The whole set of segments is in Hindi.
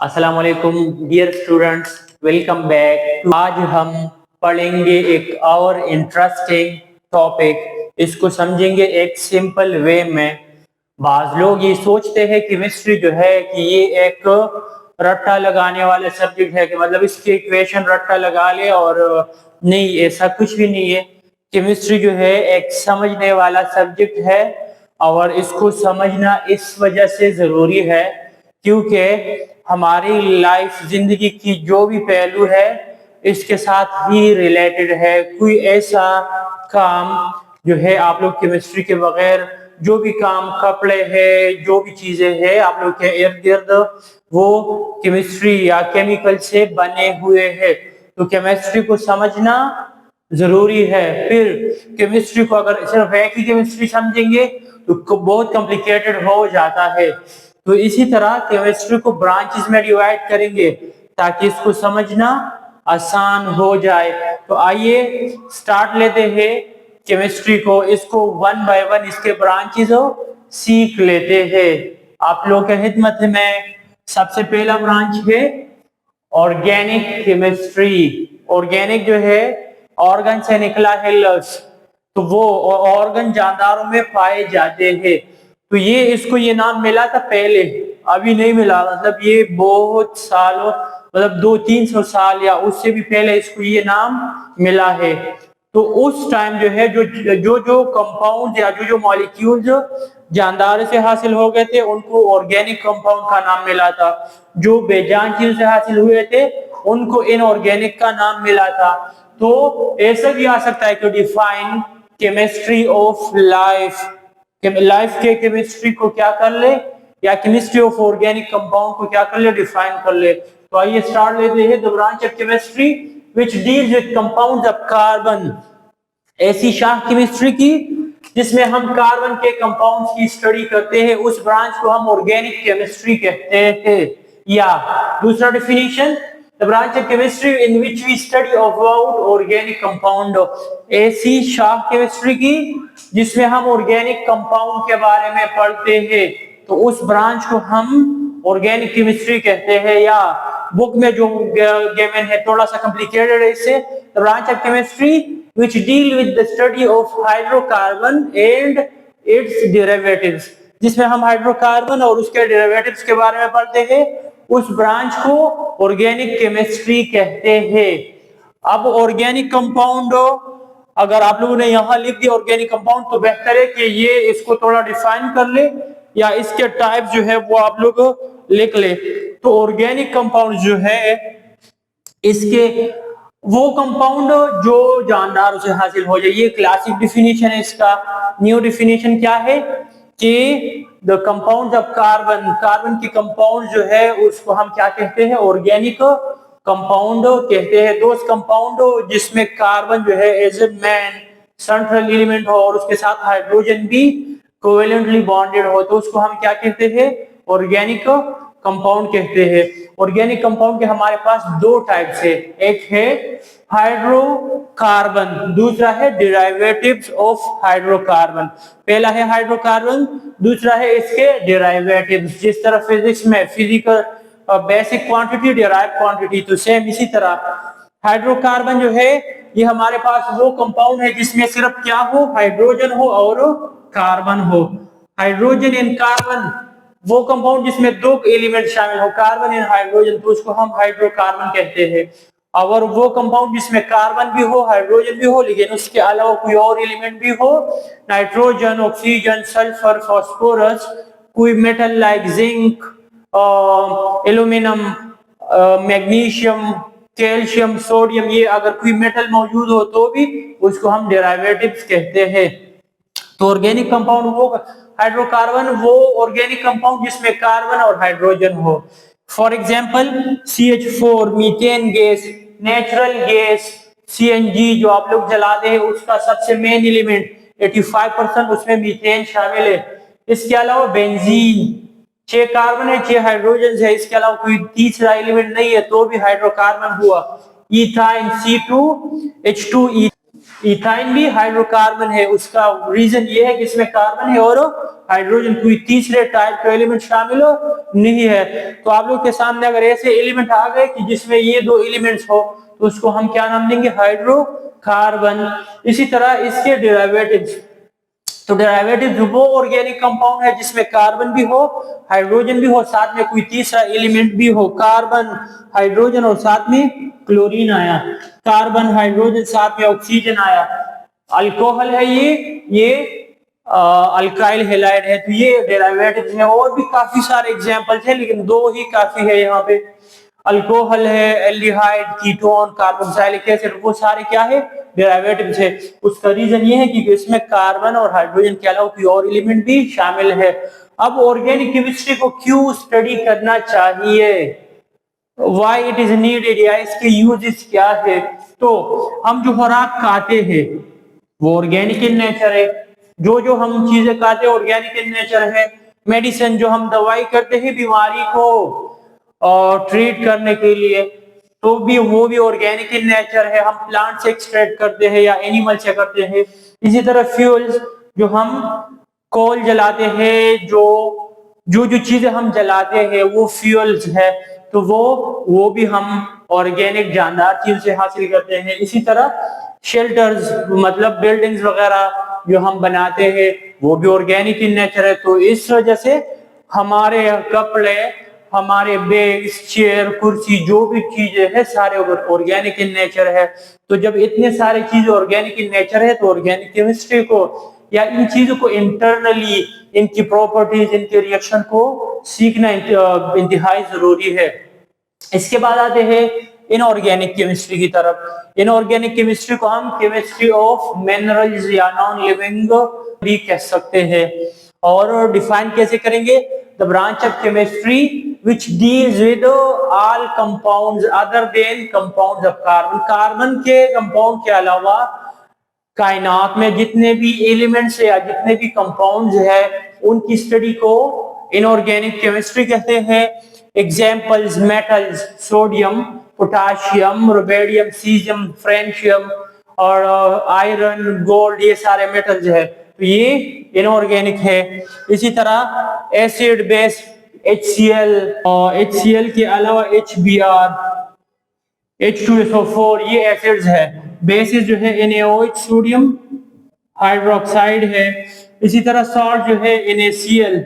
अस्सलाम वालेकुम डियर स्टूडेंट्स, वेलकम बैक। आज हम पढ़ेंगे एक और इंटरेस्टिंग टॉपिक। इसको समझेंगे एक सिंपल वे में। बाज लोग ये सोचते हैं केमिस्ट्री जो है कि ये एक रट्टा लगाने वाला सब्जेक्ट है, कि मतलब इसकी इक्वेशन रट्टा लगा ले, और नहीं, ऐसा कुछ भी नहीं है। केमिस्ट्री जो है एक समझने वाला सब्जेक्ट है, और इसको समझना इस वजह से जरूरी है क्योंकि हमारी लाइफ, जिंदगी की जो भी पहलू है इसके साथ ही रिलेटेड है। कोई ऐसा काम जो है आप लोग केमिस्ट्री के बगैर, जो भी काम, कपड़े है, जो भी चीजें हैं आप लोग के इर्द गिर्द, वो केमिस्ट्री या केमिकल से बने हुए हैं। तो केमिस्ट्री को समझना जरूरी है। फिर केमिस्ट्री को अगर सिर्फ एक ही केमिस्ट्री समझेंगे तो बहुत कॉम्प्लिकेटेड हो जाता है। तो इसी तरह केमिस्ट्री को ब्रांचेस में डिवाइड करेंगे ताकि इसको समझना आसान हो जाए। तो आइए स्टार्ट लेते हैं केमिस्ट्री को। इसको वन बाय वन इसके ब्रांचेस सीख लेते हैं। आप लोग के खिदमत में सबसे पहला ब्रांच है ऑर्गेनिक केमिस्ट्री। ऑर्गेनिक जो है ऑर्गन से निकला है लफ्ज, तो वो ऑर्गन जानदारों में पाए जाते हैं। तो ये इसको ये नाम मिला था पहले, अभी नहीं मिला। मतलब ये बहुत सालों, मतलब 200-300 साल या उससे भी पहले इसको ये नाम मिला है। तो उस टाइम जो है जो कंपाउंड या जो मॉलिक्यूल्स जानदार से हासिल हो गए थे उनको ऑर्गेनिक कंपाउंड का नाम मिला था। जो बेजान चीज से हासिल हुए थे उनको इनऑर्गेनिक का नाम मिला था। तो ऐसा भी आ सकता है कि define chemistry of life, life के केमिस्ट्री को क्या कर ले, या केमिस्ट्री ऑफ ऑर्गेनिक कंपाउंड को क्या कर ले, डिफाइन कर ले। तो आइए स्टार्ट लेते हैं। The branch of chemistry which deals with compounds of carbon. ऐसी शाख केमिस्ट्री की जिसमें हम कार्बन के कंपाउंड्स की स्टडी करते हैं, उस ब्रांच को हम ऑर्गेनिक केमिस्ट्री कहते हैं। या दूसरा definition, the branch of chemistry in which we study about organic compound. ऐसी शाख केमिस्ट्री की जिसमें हम ऑर्गेनिक कंपाउंड के बारे में पढ़ते हैं, तो उस ब्रांच को हम ऑर्गेनिक केमिस्ट्री कहते हैं। या बुक में जो गिवन है थोड़ा सा कॉम्प्लिकेटेड है इससे। The branch of chemistry which deal with the study of hydrocarbon and its derivatives, जिसमें हम हाइड्रोकार्बन और उसके डेरिवेटिव्स के बारे में पढ़ते हैं, उस ब्रांच को ऑर्गेनिक केमिस्ट्री कहते हैं। अब ऑर्गेनिक कंपाउंड अगर आप लोगों ने यहाँ लिख दिया ऑर्गेनिक कंपाउंड, तो बेहतर है कि ये इसको थोड़ा डिफाइन कर ले, या इसके टाइप जो है वो आप लोग लिख ले। तो ऑर्गेनिक कंपाउंड जो है इसके वो कंपाउंड जो जानदार से हासिल हो जाए, ये क्लासिक डिफिनीशन है इसका। न्यू डिफिनीशन क्या है कि the compound of carbon, carbon की कंपाउंड जो है उसको हम क्या कहते हैं, ऑर्गेनिक कंपाउंड कहते हैं। दोस्त कंपाउंड जिसमें कार्बन जो है as a main central element हो और उसके साथ हाइड्रोजन भी कोवेलेंटली बॉन्डेड हो, तो उसको हम क्या कहते हैं, ऑर्गेनिक कंपाउंड कहते हैं। ऑर्गेनिक कंपाउंड के हमारे पास दो टाइप्स है, एक है हाइड्रोकार्बन, दूसरा है डेरिवेटिव्स ऑफ हाइड्रोकार्बन। पहला है हाइड्रोकार्बन, दूसरा है इसके डेरिवेटिव्स। जिस तरह फिजिक्स में physical basic quantity, derive quantity, तो सेम इसी तरह हाइड्रोकार्बन जो है ये हमारे पास वो कंपाउंड है जिसमें सिर्फ क्या हो, हाइड्रोजन हो और कार्बन हो। हाइड्रोजन एंड कार्बन, वो कंपाउंड जिसमें दो एलिमेंट शामिल हो, कार्बन एंड हाइड्रोजन, तो उसको हम हाइड्रोकार्बन कहते हैं। और वो कंपाउंड जिसमें कार्बन भी हो, हाइड्रोजन भी हो, लेकिन उसके अलावा कोई और एलिमेंट भी हो, नाइट्रोजन, ऑक्सीजन, सल्फर, फास्फोरस, कोई metal like zinc, aluminium, magnesium, calcium, sodium, ये अगर कोई मेटल मौजूद हो तो भी उसको हम डेरिवेटिव्स कहते हैं। तो ऑर्गेनिक कंपाउंड वो हाइड्रोकार्बन, वो ऑर्गेनिक कंपाउंड जिसमें कार्बन और हाइड्रोजन हो। For example CH4, methane gas, natural gas, CNG जो आप लोग जलाते हैं उसका सबसे मेन एलिमेंट 85% उसमें मीथेन शामिल है। इसके अलावा बेंजीन, 6 कार्बन है, 6 हाइड्रोजन है, इसके अलावा कोई तीसरा एलिमेंट नहीं है तो भी हाइड्रोकार्बन हुआ। इथाइन, C2H2, इथाइन भी हाइड्रोकार्बन है। उसका रीजन ये है कि इसमें कार्बन है और हाइड्रोजन, कोई तीसरे टाइप का एलिमेंट शामिल हो नहीं है। तो आप लोग के सामने अगर ऐसे एलिमेंट आ गए कि जिसमें ये दो एलिमेंट्स हो तो उसको हम क्या नाम देंगे, हाइड्रोकार्बन। इसी तरह इसके डेरिवेटिव्स, तो डेरिवेटिव वो ऑर्गेनिक कंपाउंड है जिसमें कार्बन भी हो, हाइड्रोजन भी हो, साथ में कोई तीसरा एलिमेंट भी हो, कार्बन, हाइड्रोजन और साथ में क्लोरीन आया, कार्बन, हाइड्रोजन, साथ में ऑक्सीजन आया। अल्कोहल है ये अल्काइल हैलाइड है। तो ये डेरिवेटिव्स हैं, और भी काफी सारे एग्जांपल्स हैं लेकिन दो ही काफी है यहाँ पे। अल्कोहल है, एल्डिहाइड, कीटोन, कार्बोक्सिलिक एसिड, वो सारे क्या है, डेरिवेटिव्स है। उसका रीजन ये है कि इसमें कार्बन और हाइड्रोजन के अलावा कोई और एलिमेंट भी शामिल है। अब ऑर्गेनिक केमिस्ट्री को क्यों स्टडी करना चाहिए, व्हाई इट इज नीडेड, या इसके यूजेस क्या है। तो हम जो खुराक खाते हैं वो ऑर्गेनिक इन नेचर है, जो हम चीजें खाते हैं ऑर्गेनिक इन नेचर है। मेडिसिन, जो हम दवाई करते हैं बीमारी को और ट्रीट करने के लिए, तो भी वो भी ऑर्गेनिक इन नेचर है, हम प्लांट से एक्सट्रैक्ट करते हैं या एनिमल से करते हैं। इसी तरह फ्यूल्स, जो हम कोल जलाते हैं, जो चीजें हम जलाते हैं वो फ्यूल्स है, तो वो भी हम ऑर्गेनिक जानदार चीज से हासिल करते हैं। इसी तरह शेल्टर्स, मतलब बिल्डिंग्स वगैरह जो हम बनाते हैं वो भी ऑर्गेनिक इन नेचर है। तो इस वजह से हमारे कपड़े, हमारे बैग्स, चेयर, कुर्सी, जो भी चीजें है सारे ऑर्गेनिक इन नेचर है। तो जब इतने सारे चीज ऑर्गेनिक इन नेचर है तो ऑर्गेनिक केमिस्ट्री को या इन चीजों को इंटरनली, इनकी प्रॉपर्टीज, इनके रिएक्शन को सीखना इंतहाई जरूरी है। इसके बाद आते हैं इनऑर्गेनिक केमिस्ट्री की तरफ। इनऑर्गेनिक केमिस्ट्री को हम केमिस्ट्री ऑफ मिनरल्स या नॉन लिविंग भी कह सकते हैं। और डिफाइन कैसे करेंगे, the branch of chemistry which deals with all compounds other than compounds of carbon। Carbon के कंपाउंड के अलावा कायनात में जितने भी एलिमेंट्स या जितने भी कंपाउंड्स है उनकी स्टडी को इनऑर्गेनिक केमिस्ट्री कहते हैं। Examples, metals, sodium, potassium, rubidium, caesium, francium और आयरन, गोल्ड, ये सारे मेटल्स है, तो ये इनऑर्गेनिक है। इसी तरह एसिड, बेस, HCl और HCl के अलावा HBr, H2SO4, ये एसिड्स है। बेसिस जो है NaOH, सोडियम हाइड्रोक्साइड है। इसी तरह सॉल्ट जो है NaCl,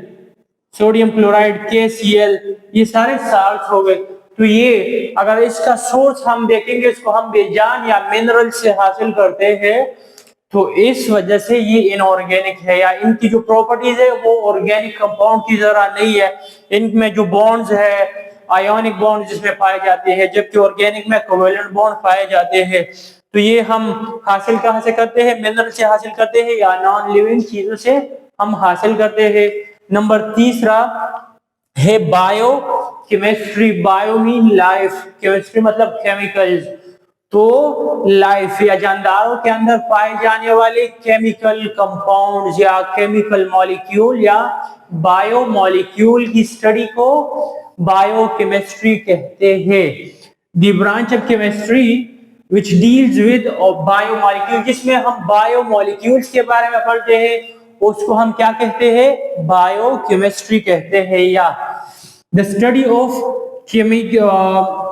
सोडियम क्लोराइड, KCl, ये सारे साल्ट हो गए। तो ये अगर इसका सोर्स हम देखेंगे, इसको हम बेजान या मिनरल से हासिल करते हैं, तो इस वजह से ये इनऑर्गेनिक है, या इनकी जो प्रॉपर्टीज है वो ऑर्गेनिक कंपाउंड की तरह नहीं है। इनमें जो बॉन्ड्स है आयोनिक बॉन्ड जिसमें पाए जाते हैं, जबकि ऑर्गेनिक में कोवेलेंट बॉन्ड पाए जाते हैं। तो ये हम हासिल कहाँ से करते हैं, मिनरल से हासिल करते हैं या नॉन लिविंग चीजों से हम हासिल करते हैं। नंबर तीसरा है bio chemistry. Bio mean life, chemistry मतलब केमिकल्स, तो लाइफ या जानदारों के अंदर पाए जाने वाले केमिकल कंपाउंड्स या केमिकल मॉलिक्यूल या बायो मॉलिक्यूल की स्टडी को बायोकेमिस्ट्री कहते हैं। The branch of chemistry which deals with biomolecule, जिसमें हम बायोमॉलिक्यूल्स के बारे में पढ़ते हैं, उसको हम क्या कहते हैं, बायोकेमिस्ट्री कहते हैं। या the study of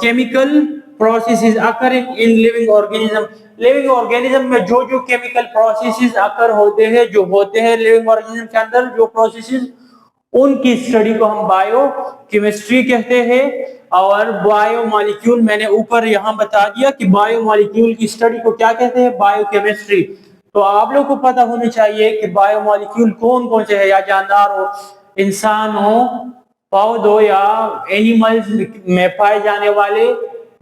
chemical processes occurring in living organism. Living organism में जो केमिकल प्रोसेसेस अकर होते हैं, जो होते हैं लिविंग ऑर्गेनिज्म के अंदर जो प्रोसेसेस, उनकी स्टडी को हम बायो केमिस्ट्री कहते हैं। और बायोमॉलिक्यूल मैंने ऊपर यहां बता दिया कि बायोमॉलिक्यूल की स्टडी को क्या कहते हैं, बायोकेमिस्ट्री। तो आप लोग को पता होना चाहिए कि बायोमॉलिक्यूल कौन कौन से है, या जानदार हो, इंसान हो, पौधों या एनिमल्स में पाए जाने वाले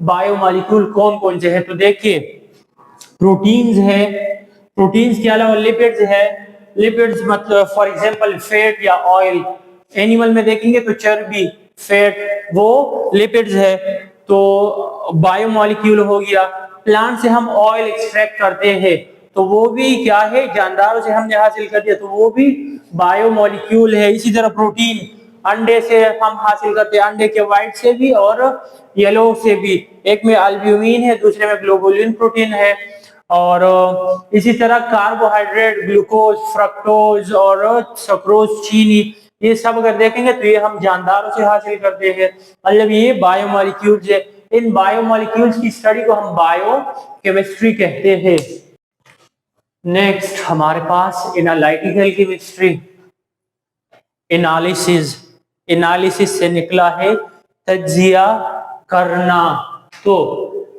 बायोमॉलिक्यूल कौन कौन से है। तो देखिए प्रोटीन्स है, प्रोटीन्स के अलावा लिपिड्स है। लिपिड्स मतलब फॉर एग्जांपल फैट या ऑयल, एनिमल में देखेंगे तो चर्बी, फैट, वो लिपिड्स है, तो बायोमॉलिक्यूल हो गया। प्लांट से हम ऑयल एक्सट्रैक्ट करते हैं तो वो भी क्या है, जानदारों से हमने हासिल कर दिया, तो वो भी बायोमॉलिक्यूल है। इसी तरह प्रोटीन अंडे से हम हासिल करते हैं, अंडे के व्हाइट से भी और येलो से भी। एक में अल्ब्यूमिन है, दूसरे में ग्लोबुलिन प्रोटीन है। और इसी तरह कार्बोहाइड्रेट, ग्लूकोज, फ्रक्टोज और सक्रोज, चीनी, ये सब अगर देखेंगे तो ये हम जानदारों से हासिल करते हैं। मतलब ये बायोमोलिक्यूल्स है। इन बायोमोलिक्यूल्स की स्टडी को हम बायो केमिस्ट्री कहते हैं। नेक्स्ट हमारे पास एनालिटिकल केमिस्ट्री, एनालिसिस। एनालिसिस से निकला है तज्जिया करना। तो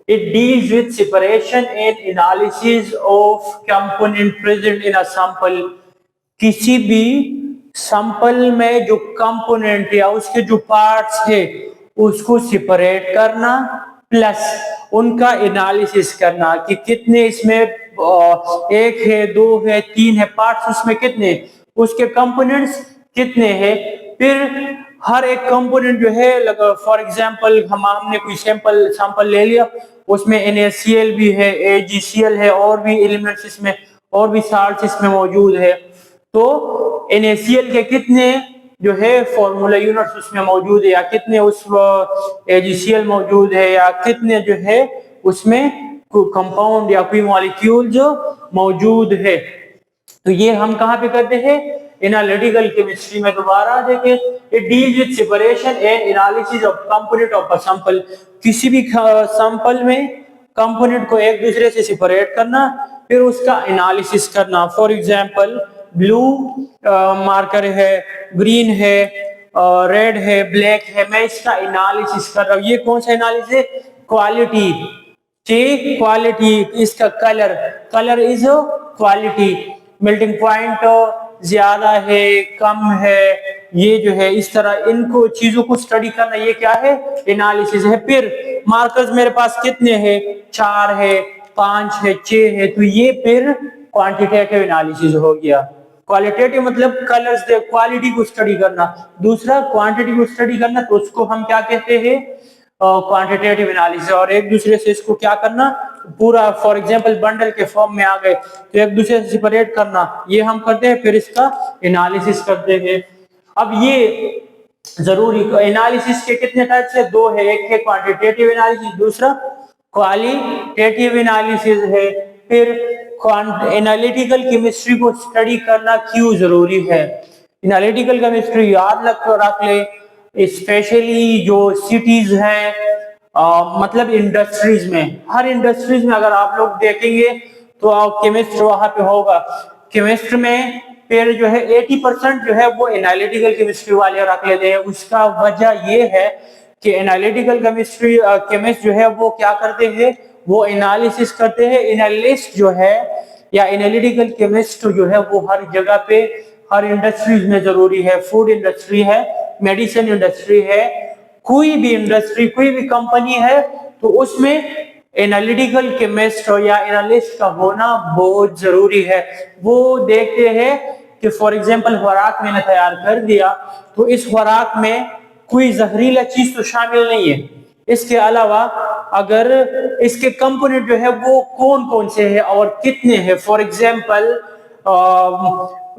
it deals with separation and analysis of component present in a sample. किसी भी सैंपल में जो कंपोनेंट या उसके जो पार्ट्स है उसको सेपरेट करना, प्लस उनका एनालिसिस करना कि कितने इसमें एक है, दो है, तीन है, पार्ट्स उसमें कितने, उसके कंपोनेंट्स कितने हैं। फिर हर एक कंपोनेंट जो है, फॉर एग्जांपल हमने कोई सैंपल ले लिया, उसमें NaCl भी है, AgCl है, और भी एलिमेंट्स इसमें, और भी साल्ट्स इसमें मौजूद है। तो NaCl के कितने जो है फॉर्मूला यूनिट्स उसमें मौजूद है, या कितने उस AgCl मौजूद है, या कितने जो है उसमें कंपाउंड या कोई मॉलिक्यूल जो मौजूद है। तो ये हम कहाँ पे करते हैं? एनालिटिकल केमिस्ट्री में। दोबारा देखिए, it deals with separation and analysis of component of a sample. किसी भी सैंपल में कंपोनेंट को एक दूसरे से सेपरेट करना, फिर उसका एनालिसिस करना। फॉर एग्जांपल ब्लू मार्कर है, ग्रीन है, रेड है, ब्लैक है, मैं इसका एनालिसिस कर रहा हूँ। ये कौन सा एनालिसिस है? क्वालिटी, क्वालिटी, इसका colour is quality, melting point ज्यादा है, कम है, ये जो है इस तरह इनको चीजों को स्टडी करना, ये क्या है? एनालिसिस है। फिर मार्कर्स मेरे पास कितने हैं? 4 है, 5 है, 6 है, तो ये फिर क्वांटिटेटिव एनालिसिस हो गया। क्वालिटेटिव मतलब कलर्स दे, क्वालिटी को स्टडी करना। दूसरा क्वांटिटी को स्टडी करना, तो उसको हम क्या कहते हैं? Quantitative analysis. और एक दूसरे से इसको क्या करना? पूरा फॉर एग्जांपल बंडल के फॉर्म में आ गए तो एक दूसरे से सेपरेट करना, ये हम करते हैं, फिर इसका एनालिसिस करते हैं। अब ये जरूरी, एनालिसिस के कितने टाइप्स है? 2 है, एक है क्वांटिटेटिव एनालिसिस, दूसरा क्वालिटेटिव एनालिसिस है। फिर एनालिटिकल केमिस्ट्री को स्टडी करना क्यों जरूरी है? एनालिटिकल केमिस्ट्री याद रख ले, स्पेशली जो सिटीज हैं, मतलब इंडस्ट्रीज में, हर इंडस्ट्रीज में अगर आप लोग देखेंगे तो केमिस्ट वहां पे होगा। केमिस्ट में फिर जो है 80% जो है वो एनालिटिकल केमिस्ट्री वाले रख लेते हैं। उसका वजह ये है कि एनालिटिकल केमिस्ट्री केमिस्ट जो है वो क्या करते हैं? वो एनालिसिस करते हैं। एनालिस्ट जो है या एनालिटिकल केमिस्ट जो है वो हर जगह पे, हर इंडस्ट्रीज में जरूरी है। फूड इंडस्ट्री है, मेडिसिन इंडस्ट्री है, कोई भी इंडस्ट्री, कोई भी कंपनी है, तो उसमें एनालिटिकल केमिस्ट या एनालिस्ट का होना बहुत जरूरी है। वो देखते हैं कि फॉर एग्जांपल खुराक मैंने तैयार कर दिया, तो इस खुराक में कोई जहरीला चीज तो शामिल नहीं है। इसके अलावा अगर इसके कंपोनेंट जो है वो कौन कौन से हैं और कितने हैं। फॉर एग्जांपल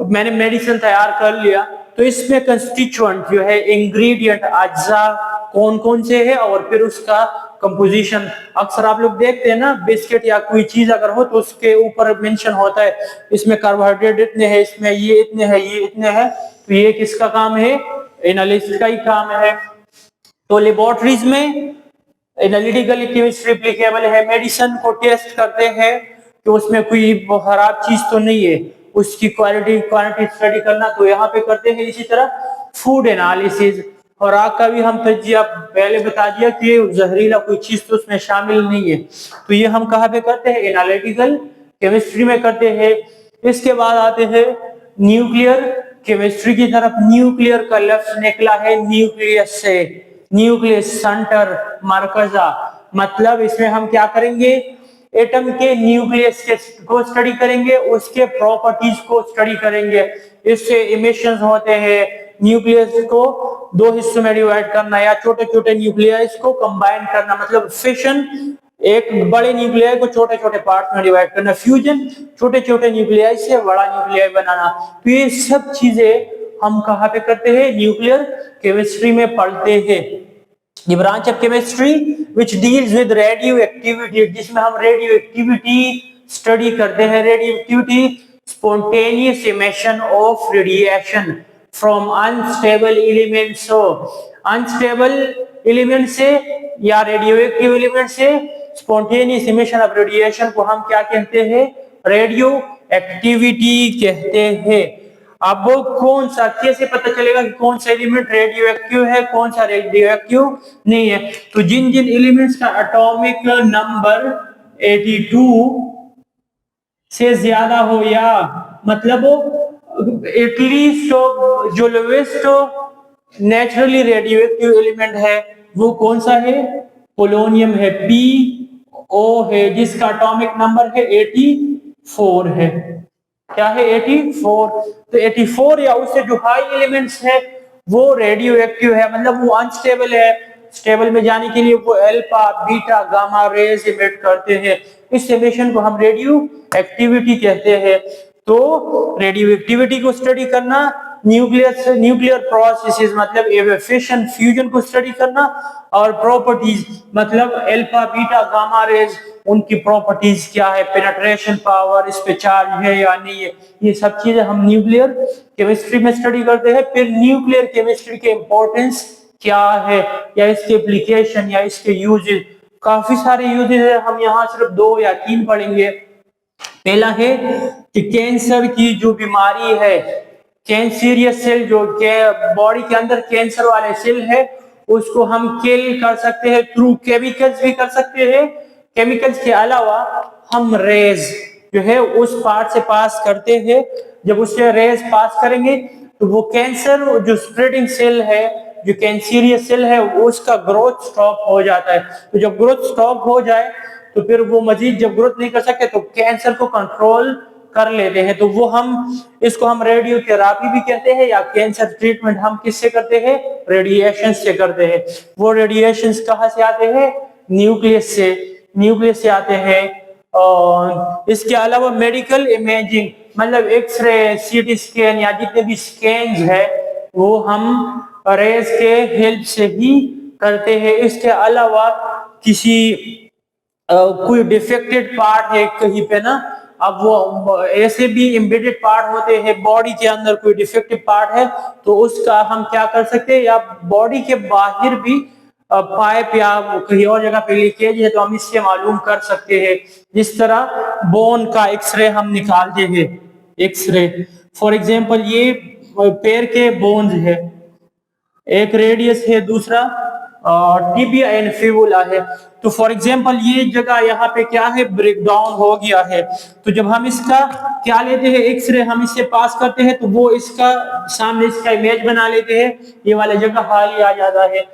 मैंने मेडिसिन तैयार कर लिया, तो इसमें कंस्टिट्यूएंट जो है, इंग्रेडिएंट, अज्जा कौन कौन से है, और फिर उसका कंपोजिशन। अक्सर आप लोग देखते हैं ना, बिस्किट या कोई चीज अगर हो तो उसके ऊपर मेंशन होता है इसमें कार्बोहाइड्रेट इतने हैं, इसमें ये इतने हैं, ये इतने हैं। तो ये किसका काम है? एनालिस्ट का ही काम है। तो लेबोरेटरीज में एनालिटिकल केमिस्ट्री एप्लीकेबल है। मेडिसिन को टेस्ट करते हैं कि उसमें कोई खराब चीज तो नहीं है, उसकी क्वालिटी क्वांटिटी स्टडी करना, तो यहाँ पे करते हैं। इसी तरह फूड एनालिसिस, खुराक का भी हम तज्जिया पहले बता दिया कि जहरीला कोई चीज तो उसमें शामिल नहीं है, तो ये हम कहाँ पे करते हैं? एनालिटिकल केमिस्ट्री में करते हैं। इसके बाद आते हैं न्यूक्लियर केमिस्ट्री की तरफ। न्यूक्लियर का लफ्ज निकला है न्यूक्लियस से, न्यूक्लियस सेंटर, मरकजा। मतलब इसमें हम क्या करेंगे? एटम के न्यूक्लियस को स्टडी करेंगे, उसके प्रॉपर्टीज को स्टडी करेंगे। इससे इमिशंस होते हैं। न्यूक्लियस को 2 हिस्सों में डिवाइड करना या छोटे छोटे न्यूक्लियस को कंबाइन करना, मतलब फिशन, एक बड़े न्यूक्लियाई को छोटे छोटे पार्ट में डिवाइड करना, फ्यूजन, छोटे छोटे न्यूक्लियाई से बड़ा न्यूक्लियाई बनाना। तो ये सब चीजें हम कहाँ पे करते हैं? न्यूक्लियर केमिस्ट्री में पढ़ते हैं। The branch of chemistry which deals with radioactivity, जिसमें हम रेडियो एक्टिविटी स्टडी करते हैं। Radio activity spontaneous emission of radiation from unstable elements. Unstable element से या रेडियो एक्टिव एलिमेंट से स्पॉन्टेनियस इमिशन ऑफ रेडिएशन को हम क्या कहते हैं? रेडियो एक्टिविटी कहते हैं। अब कौन सा, कैसे पता चलेगा कि कौन सा एलिमेंट रेडियो एक्टिव है, कौन सा रेडियो एक्टिव नहीं है? तो जिन जिन एलिमेंट्स का एटॉमिक नंबर 82 से ज्यादा हो, या मतलब एटलीस्ट जो lowest naturally radio active element है वो कौन सा है? पोलोनियम है, PO है, जिसका एटॉमिक नंबर है 84 है। क्या है? 84। तो 84 या उससे जो हाई एलिमेंट्स है वो रेडियो एक्टिव है, मतलब वो अनस्टेबल है। स्टेबल में जाने के लिए वो alpha, beta, gamma rays emit करते हैं। इस एमिशन को हम रेडियो एक्टिविटी कहते हैं। तो रेडियो एक्टिविटी को स्टडी करना, न्यूक्लियर प्रोसेसेस मतलब फिशन फ्यूजन को स्टडी करना, और प्रॉपर्टीज मतलब अल्फा, बीटा, गामा रेज, उनकी प्रॉपर्टीज क्या है, पेनिट्रेशन पावर, इस पे चार्ज है या नहीं है, ये सब चीजें हम न्यूक्लियर केमिस्ट्री में स्टडी करते हैं। फिर न्यूक्लियर केमिस्ट्री के इंपॉर्टेंस क्या है, या इसके एप्लीकेशन या इसके यूजेस, काफी सारे यूजेस है, हम यहाँ सिर्फ 2 या 3 पढ़ेंगे। पहला है कि कैंसर की जो बीमारी है, कैंसरियस सेल जो बॉडी के अंदर कैंसर वाले सेल है, उसको हम किल कर सकते हैं थ्रू केमिकल्स भी कर सकते हैं। केमिकल्स के अलावा हम रेज जो है उस पार्ट से पास करते हैं। जब उससे रेज पास करेंगे तो वो कैंसर जो स्प्रेडिंग सेल है, जो कैंसरियस सेल है, उसका ग्रोथ स्टॉप हो जाता है। तो जब ग्रोथ स्टॉप हो जाए तो फिर वो मजीद जब ग्रोथ नहीं कर सकते तो कैंसर को कंट्रोल कर लेते हैं। तो वो हम इसको हम रेडियोथेरेपी भी कहते हैं, या कैंसर ट्रीटमेंट हम किससे करते हैं? रेडिएशन से करते हैं। वो रेडिएशन कहाँ से आते हैं? न्यूक्लियस से आते हैं। और इसके अलावा मेडिकल इमेजिंग मतलब एक्सरे, सीटी स्कैन या जितने भी स्कैन है वो हम रेज के हेल्प से ही करते हैं। इसके अलावा किसी कोई डिफेक्टेड पार्ट है कहीं पे ना, अब वो ऐसे भी एम्बेडेड पार्ट होते हैं बॉडी के अंदर, कोई डिफेक्टिव पार्ट है तो उसका हम क्या कर सकते हैं, या बॉडी के बाहर भी पाइप या कहीं और जगह पे लीकेज है तो हम इससे मालूम कर सकते हैं। जिस तरह बोन का एक्सरे हम निकालते हैं, एक्सरे फॉर एग्जांपल ये पैर के बोन्स है, एक रेडियस है, दूसरा टिबिया एंड फिबुला है। तो फॉर एग्जांपल ये जगह यहाँ पे क्या है, ब्रेक डाउन हो गया है। तो जब हम इसका क्या लेते हैं, एक्सरे हम इससे पास करते हैं तो वो इसका सामने इसका इमेज बना लेते हैं, ये वाला जगह खाली आ जाता है।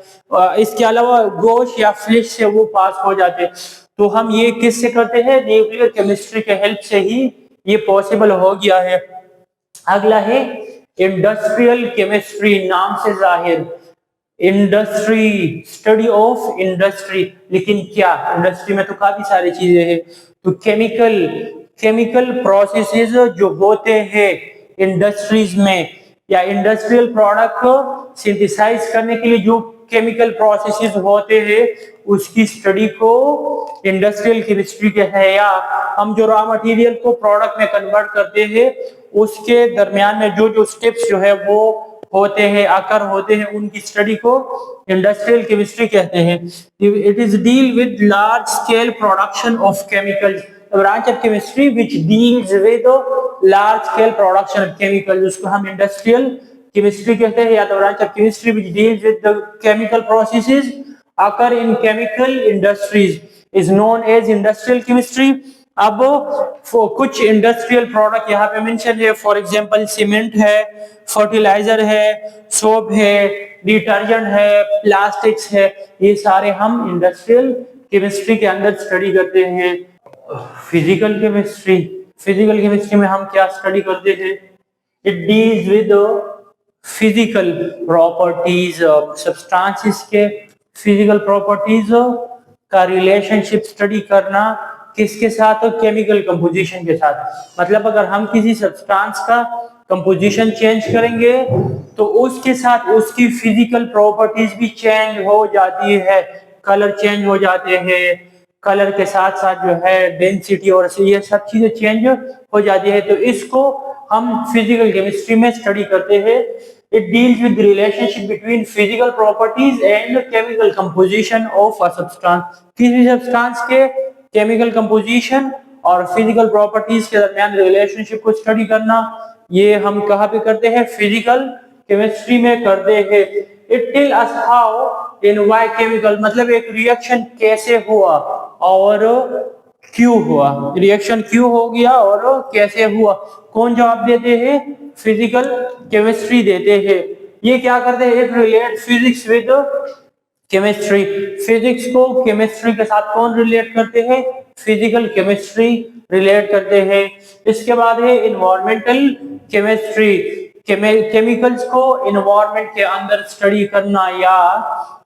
इसके अलावा गोश या फ्लैश से वो पास हो जाते हैं। तो हम ये किससे करते हैं? न्यूक्लियर केमिस्ट्री के हेल्प से ही ये पॉसिबल हो गया है। अगला है इंडस्ट्रियल केमिस्ट्री, नाम से जाहिर इंडस्ट्री, स्टडी ऑफ इंडस्ट्री। लेकिन क्या इंडस्ट्री में तो काफी सारी चीजें हैं। तो केमिकल प्रोसेसेस जो होते हैं इंडस्ट्रीज में, या इंडस्ट्रियल प्रोडक्ट को सिंथेसाइज करने के लिए जो केमिकल प्रोसेसेस होते हैं उसकी स्टडी को इंडस्ट्रियल केमिस्ट्री कहते हैं। या हम जो रॉ मटेरियल को प्रोडक्ट में कन्वर्ट करते हैं उसके दरमियान में जो जो स्टेप्स जो है वो होते हैं, आकर होते हैं, उनकी स्टडी को इंडस्ट्रियल केमिस्ट्री कहते हैं। It is deal with large scale production of chemicals, branch of chemistry which deals with large scale production of chemicals, उसको हम इंडस्ट्रियल केमिस्ट्री कहते हैं। या तो branch of chemistry which deals with the chemical processes occur in chemical industries is known as industrial chemistry। अब कुछ इंडस्ट्रियल प्रोडक्ट यहाँ पे मेंशन है, फॉर एग्जांपल सीमेंट है, फर्टिलाइजर है, सोप है, डिटर्जेंट है, प्लास्टिक्स है, ये सारे हम इंडस्ट्रियल केमिस्ट्री के अंदर स्टडी करते हैं। फिजिकल केमिस्ट्री में हम क्या स्टडी करते हैं? It deals with physical properties of substances के, फिजिकल प्रॉपर्टीज का रिलेशनशिप स्टडी करना किसके साथ? केमिकल कंपोजिशन के साथ। मतलब अगर हम किसी सब्सटेंस का कंपोजिशन चेंज करेंगे तो उसके साथ उसकी फिजिकल प्रॉपर्टीज भी चेंज हो जाती है, कलर चेंज हो जाते हैं, कलर के साथ साथ जो है डेंसिटी और ये सब चीजें चेंज हो जाती है। तो इसको हम फिजिकल केमिस्ट्री में स्टडी करते हैं। It deals with relationship between physical properties and chemical composition of a substance. किसी सब्सटेंस के केमिकल कंपोजिशन और फिजिकल प्रॉपर्टीज के दरमियान रिलेशनशिप को स्टडी करना, ये हम कहाँ पे करते हैं? फिजिकल केमिस्ट्री में करते हैं। It tell us how in why chemical, मतलब एक रिएक्शन कैसे हुआ और क्यों हुआ, रिएक्शन क्यों हो गया और कैसे हुआ। कौन जवाब देते हैं? फिजिकल केमिस्ट्री देते हैं। ये क्या करते हैं? It relate physics with chemistry. Physics को केमिस्ट्री के साथ कौन रिलेट करते हैं? फिजिकल केमिस्ट्री रिलेट करते हैं। इसके बाद है इन्वायरमेंटल केमिस्ट्री। केमिकल्स को इन्वायरमेंट के अंदर स्टडी करना या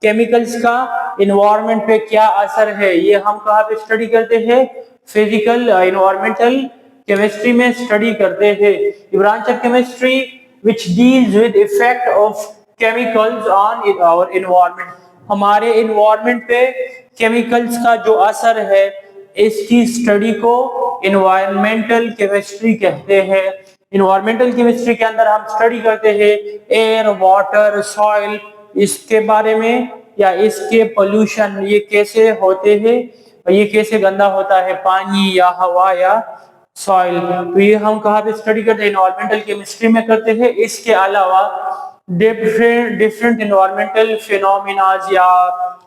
केमिकल्स का इन्वायरमेंट पे क्या असर है, ये हम कहाँ पे स्टडी करते हैं? फिजिकल इन्वायरमेंटल केमिस्ट्री में स्टडी करते हैं। Branch of chemistry which deals with effect of chemicals on our environment, हमारे इन्वायरमेंट पे केमिकल्स का जो असर है इसकी स्टडी को इन्वायरमेंटल केमिस्ट्री कहते हैं। इन्वायरमेंटल केमिस्ट्री के अंदर हम स्टडी करते हैं एयर, वाटर, सॉइल, इसके बारे में, या इसके पोल्यूशन, ये कैसे होते हैं, ये कैसे गंदा होता है, पानी या हवा या सॉइल। तो ये हम कहाँ पे स्टडी करते हैं? इन्वायरमेंटल केमिस्ट्री में करते हैं। इसके अलावा डिफरेंट इन्वायरमेंटल फिनोमिनाज या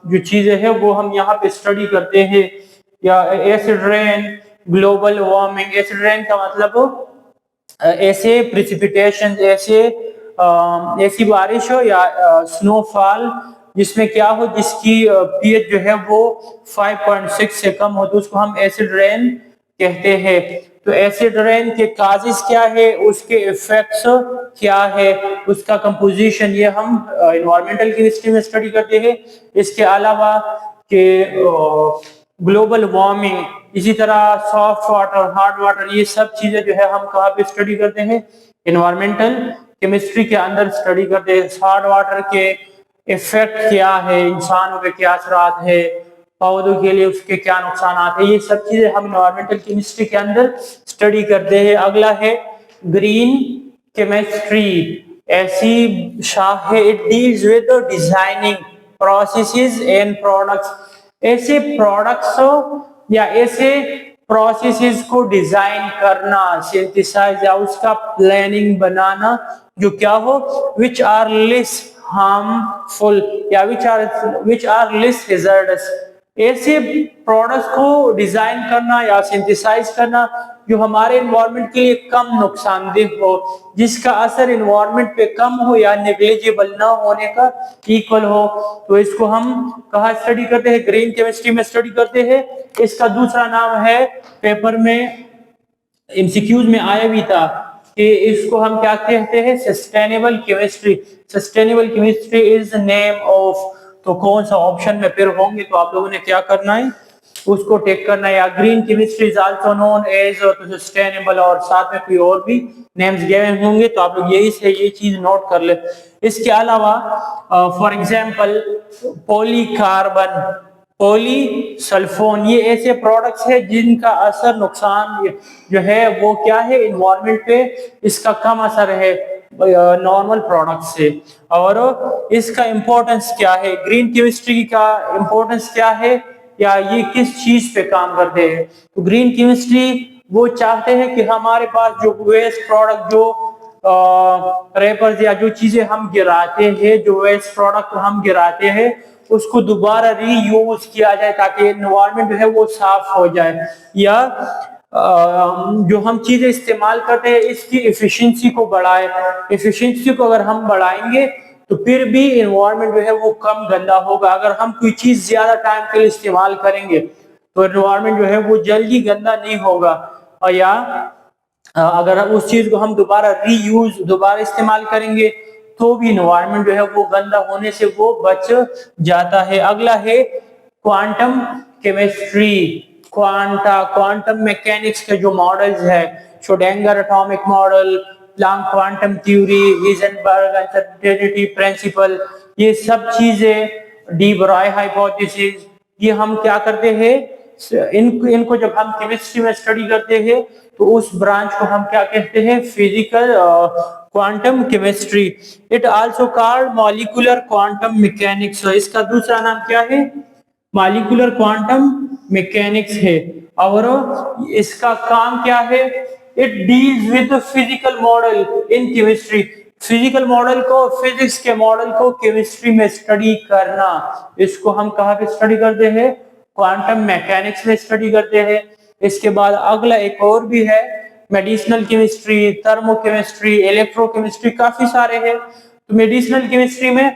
जो चीजें हैं वो हम यहाँ पे स्टडी करते हैं। या acid rain, global warming. Acid rain का मतलब ऐसे प्रिसिपिटेशन, ऐसी बारिश हो या स्नोफॉल जिसमें क्या हो, जिसकी पीएच जो है वो 5.6 से कम हो, तो उसको हम एसिड रेन कहते हैं। तो एसिड रेन के काजेस क्या है, उसके इफेक्ट्स क्या है, उसका कंपोजिशन, ये हम इन्वायरमेंटल केमिस्ट्री में स्टडी करते हैं। इसके अलावा के ग्लोबल वार्मिंग, इसी तरह सॉफ्ट वाटर, हार्ड वाटर, ये सब चीजें जो है हम कहाँ पे स्टडी करते हैं? इन्वायरमेंटल केमिस्ट्री के अंदर स्टडी करते हैं। हार्ड वाटर के इफेक्ट क्या है, इंसानों पे क्या असरात है, पौधों के लिए उसके क्या नुकसान है, ये सब चीजें हम इन्वायरमेंटल केमिस्ट्री के अंदर स्टडी करते हैं। अगला है ग्रीन केमिस्ट्री। ऐसी शाख है, it deals with designing processes and products. ऐसे प्रोडक्ट्स या ऐसे प्रोसेसेस को डिजाइन करना, सिंथेसाइज या उसका प्लानिंग बनाना जो क्या हो, विच आर लेस हार्मफुल या विच आर लेस हैजर्डस। ऐसे प्रोडक्ट्स को डिजाइन करना या सिंथेसाइज करना जो हमारे एनवायरनमेंट के लिए कम नुकसानदेह हो, जिसका असर एनवायरनमेंट पे कम हो या नेग्लिजिबल ना होने का इक्वल हो, तो इसको हम कहाँ स्टडी करते हैं? ग्रीन केमिस्ट्री में स्टडी करते हैं। इसका दूसरा नाम है, पेपर में एमसीक्यूज में आया भी था कि इसको हम क्या कहते हैं? Sustainable chemistry. Sustainable chemistry is name of, तो कौन सा ऑप्शन में फिर होंगे, तो आप लोगों ने क्या करना है, उसको टेक करना है। या green chemistry is also known as sustainable, और साथ में कोई और भी नेम्स गिवन होंगे, तो आप लोग यही से ये चीज नोट कर ले। इसके अलावा फॉर एग्जांपल पॉलीकार्बन, पॉलीसल्फोन, ये ऐसे प्रोडक्ट्स है जिनका असर, नुकसान जो है वो क्या है, एनवायरनमेंट पे इसका कम असर है नॉर्मल प्रोडक्ट से। और इसका इंपॉर्टेंस क्या है, ग्रीन केमिस्ट्री का इंपॉर्टेंस क्या है, या ये किस चीज पे काम करते हैं? तो ग्रीन केमिस्ट्री वो चाहते हैं कि हमारे पास जो वेस्ट प्रोडक्ट, जो रेपर्स या जो चीजें हम गिराते हैं, जो वेस्ट प्रोडक्ट हम गिराते हैं, उसको दोबारा रीयूज किया जाए ताकि एनवायरनमेंट जो है वो साफ हो जाए। या जो हम चीजें इस्तेमाल करते हैं इसकी एफिशिएंसी को बढ़ाए। एफिशिएंसी को अगर हम बढ़ाएंगे तो फिर भी एनवायरनमेंट जो है वो कम गंदा होगा। अगर हम कोई चीज ज्यादा टाइम के लिए इस्तेमाल करेंगे तो एनवायरनमेंट जो है वो जल्दी गंदा नहीं होगा। और या अगर उस चीज को हम दोबारा रीयूज, दोबारा इस्तेमाल करेंगे तो भी एनवायरनमेंट जो है वो गंदा होने से वो बच जाता है। अगला है क्वांटम केमिस्ट्री। क्वांटम मैकेनिक्स के जो मॉडल्स है, Schrodinger atomic model, Planck quantum theory, Heisenberg uncertainty principle, ये सब चीजें, डी ब्रॉय हाइपोथेसिस, ये हम क्या करते हैं? इनको जब हम केमिस्ट्री में स्टडी करते हैं तो उस ब्रांच को हम क्या कहते हैं, physical quantum chemistry. It also called molecular quantum mechanics. इसका दूसरा नाम क्या है, मॉलिक्यूलर क्वांटम मैकेनिक्स है। और इसका काम क्या है, it deals with physical model in chemistry. Physical model को, फिजिक्स के मॉडल को केमिस्ट्री में स्टडी करना, इसको हम कहाँ पे स्टडी करते हैं, क्वांटम मैकेनिक्स में स्टडी करते हैं। इसके बाद अगला एक और भी है, मेडिसिनल केमिस्ट्री, थर्मोकेमिस्ट्री, इलेक्ट्रोकेमिस्ट्री, काफी सारे हैं। तो मेडिसिनल केमिस्ट्री में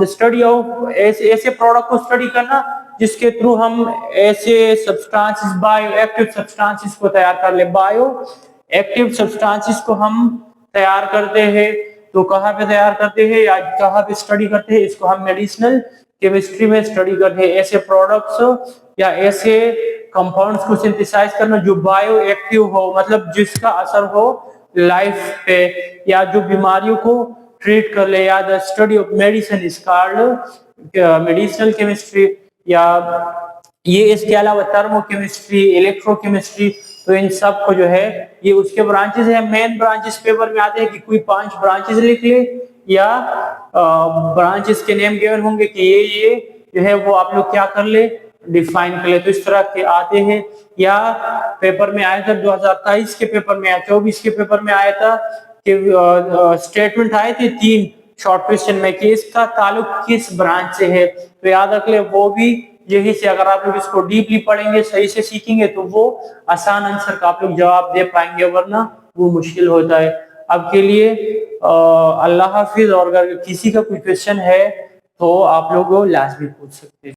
स्टडी ऑफ ऐसे प्रोडक्ट को स्टडी करना जिसके थ्रू हम ऐसे सब्सटेंसेस, बायो एक्टिव सब्सटेंसेस को तैयार कर ले। बायो एक्टिव सब्सटेंसेस को हम तैयार करते हैं, तो कहाँ पे तैयार करते हैं या कहाँ पे स्टडी करते हैं, इसको हम मेडिसिनल केमिस्ट्री में स्टडी करते हैं। ऐसे प्रोडक्ट्स या ऐसे कंपाउंड्स को सिंथेसाइज करना जो बायो एक्टिव हो, मतलब जिसका असर हो लाइफ पे, या जो बीमारियों को ट्रीट कर ले, या the study of medicine is called medicinal chemistry. या ये इसके अलावा थर्मोकेमिस्ट्री, इलेक्ट्रोकेमिस्ट्री, तो इन सब को जो है ये उसके ब्रांचेस है। मेन ब्रांचेस पेपर में आते हैं कि कोई 5 ब्रांचेस लिख ले, या ब्रांचेस के नेम गिवन होंगे कि ये जो है वो आप लोग क्या कर ले, डिफाइन कर ले। तो इस तरह के आते हैं। या पेपर में आया था 2023 के पेपर में, या 24 के पेपर में आया था कि स्टेटमेंट आए थे 3 शॉर्ट क्वेश्चन में कि इसका ताल्लुक किस ब्रांच से है। तो याद रख ले, वो भी यही से, अगर आप लोग इसको डीपली पढ़ेंगे, सही से सीखेंगे, तो वो आसान आंसर का आप लोग जवाब दे पाएंगे, वरना वो मुश्किल होता है। अब के लिए अल्लाह हाफिज। और अगर किसी का कोई क्वेश्चन है तो आप लोग लाजमी पूछ सकते हैं।